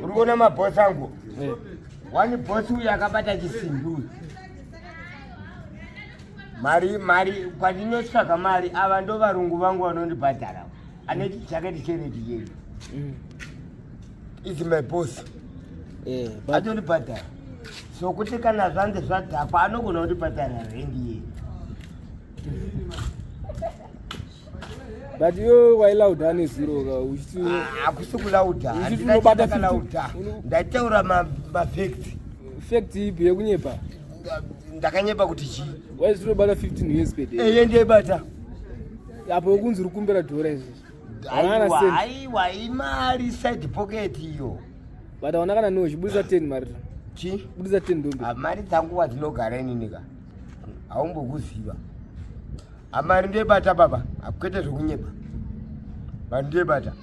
Urikuona mabhosi angu wani bhosi uyu akabata chisimbi mari kwandinotsvaga mari ava ndo varungu vangu vanondibhadhara ane chijaketi cheredi cheri is my boss atondibhadhara sokuti kana zvange zvadhakwa anogona kundibhadhara rendi yeri but you wailaudha nezero hakusi kulaudha handinachita kalaudha ndataura fact ipi yekunyepa ndakanyepa kuti chii waizvinobata 15 years per day eye ndeibata apo kunzi rukumbira dhora izvi aiwa imari side pocket iyo but aona kana no chibudisa 10 mari chi budisa 10 ndombe mari dzangu wadzinogara ininika haumbokuziva amari ndeibata baba akwete zvokunyepa vanhu ndeibata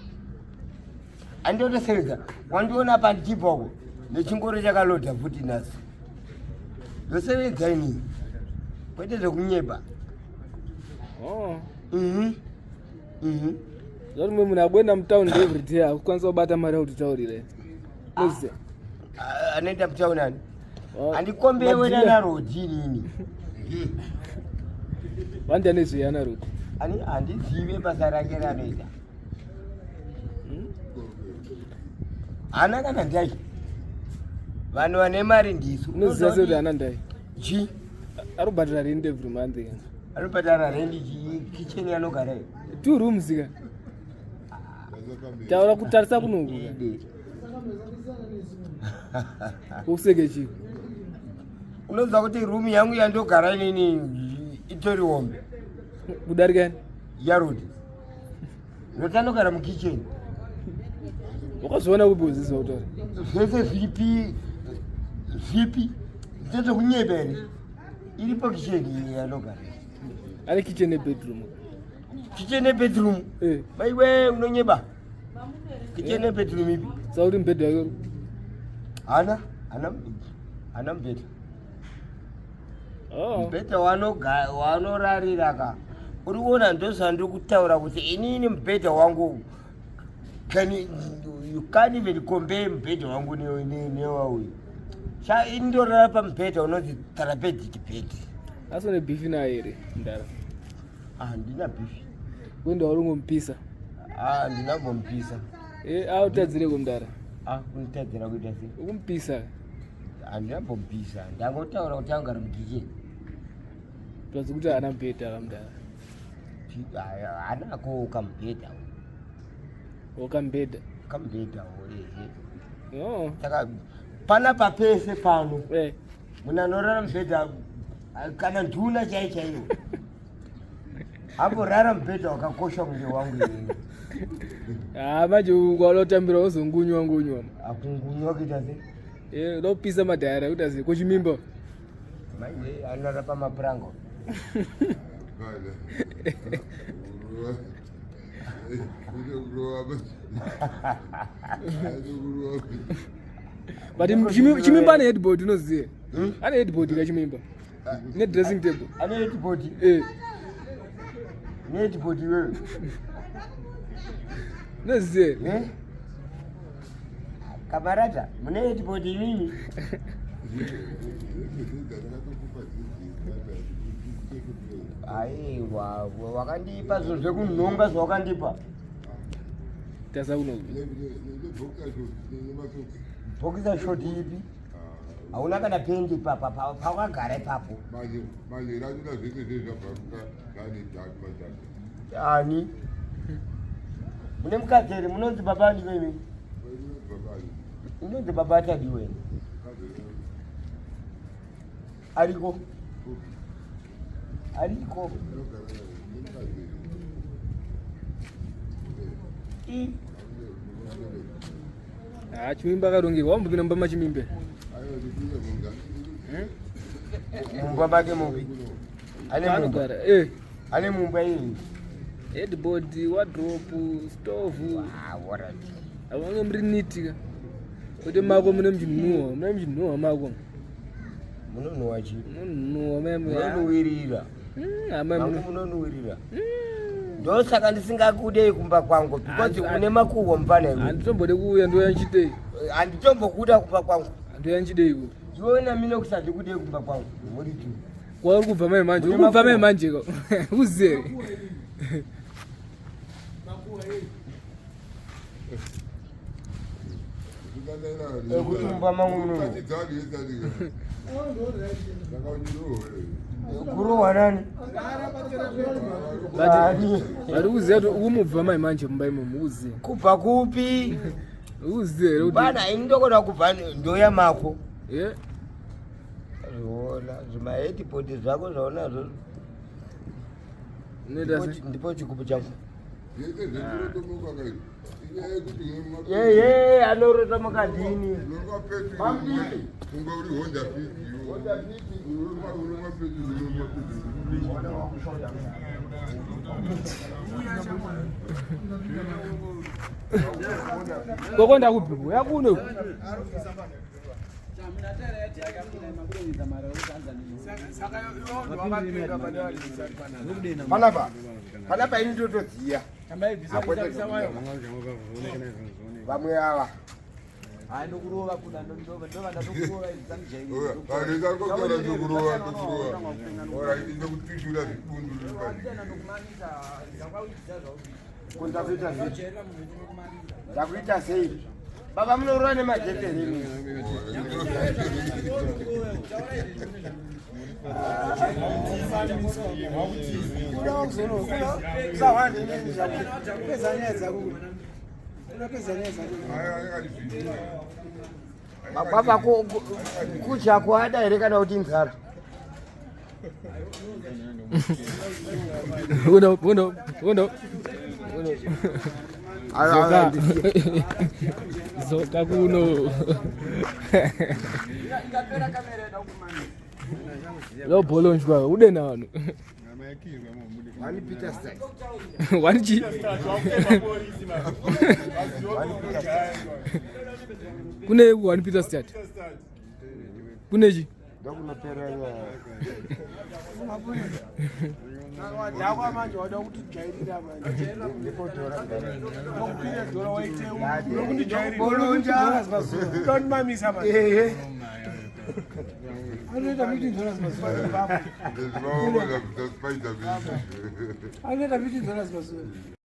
andiotoseredza wandiona pandichibvako nechingoro chakalodha futi nhasi ndosevedza ini kwete zvokunyepa zvati mwe munhu akuenda mutaundi everyday akukwanisa kubata mari yakutitaurira anoenda mutaundi ani handikombewe na Roddie inini wandi anezveyana Roddie ani handizive basa rake ranoita hana kana ndai vanhu vane mari ndisu unoziva sekuti hana ndai chi arikubhadhara rent every month arikubhadhara rent kicheni yanogara 2 rooms ka taura kutarisa kunoku useke chiko unoziva kuti room yangu yandogara inini itori hombe kudarikani yarodi notanogara mukicheni wakazviona kubozisa kutaura zvese zvipi dzezvokunyepa here iripo kicheni yanogara ane kitchen nebedroom maiwe unonyeba kitchen nebedroom ipi sauti mbedha yako hana mubhedha mubhedha wanorarira ka uri kuona ndozvandiri kutaura kuti inini mubhedha wangu you can't even compare mubhedha wangu newauyu indorara pamubhedha unonzi therapedic bed asi une bifi nayo here Ndara handina bifi wenda uri ngomupisa ndinambomupisa autadzire kumndara kunitadzira kuita sei ukumupisa handinambomupisa ndangotaura kuti angari mukicheni pasi kuti haana mubhedha kamndara hanako kamubhedha kamubhedha saka pana papese pano munanorara mubhedha kana nduna chaiyo amborara mubhedha wakakosha kunge wangu ini manje kwalotambira uzongunywa akungunywa kuita sei lopisa madhayara kuita sei kuchimimba manje anorara pamapuranga but Chimimba ane headboard unoziye ane headboard ka Chimimba ne dressing table ane headboard headboard wewe noziye kamarata mune headboard nini aiwa wakandipa zvinhu zvekunhonga zvawakandipa tasa kuno bhokisa shoti ipi hauna kana pendi pakagara ipapo ani mune mukadzi here munonzi baba adiweni unonzi baba atadiweni ariko Chimimba karongirwa wambukina mumba machimimbe mumba make mupi ane mumba iyi headboard wardrobe stove avange muri nitika kuti mako mune mchinhuwa mako munonhuwa chi munonhuwa munonuwirira munonuwirira ndosaka ndisingakudei kumba kwangu because une makuhwa mufana iwe anditombode kuuya ndoyanchidei handitombokuda kumba kwangu ndoyanchideiko iwona mine kusati kudei kumba kwangu muri tu kwauri kubva mai manje ukubva mai manje uzere ekutumba mangu kurohwa nani vari kuziva kuti ukumubva mai manje mumba imomo uzive kubva kupi uzive bana ini ndokoda kubva ndoya mako ye zvoona zvimaedhibhodhi zvako zvaonazvo ndipo chigubu changu yeye anorota makadhini kokonda kubhiko yakuno panapa ini totodziya vamwe ava ndakuita sei baba munorova nemajeteremi makwapa kudya kuada here kana kuti nzara uno zoka kuno lobholonjwa ude nano wanichi kune one Peter stat kunechi Anoita $15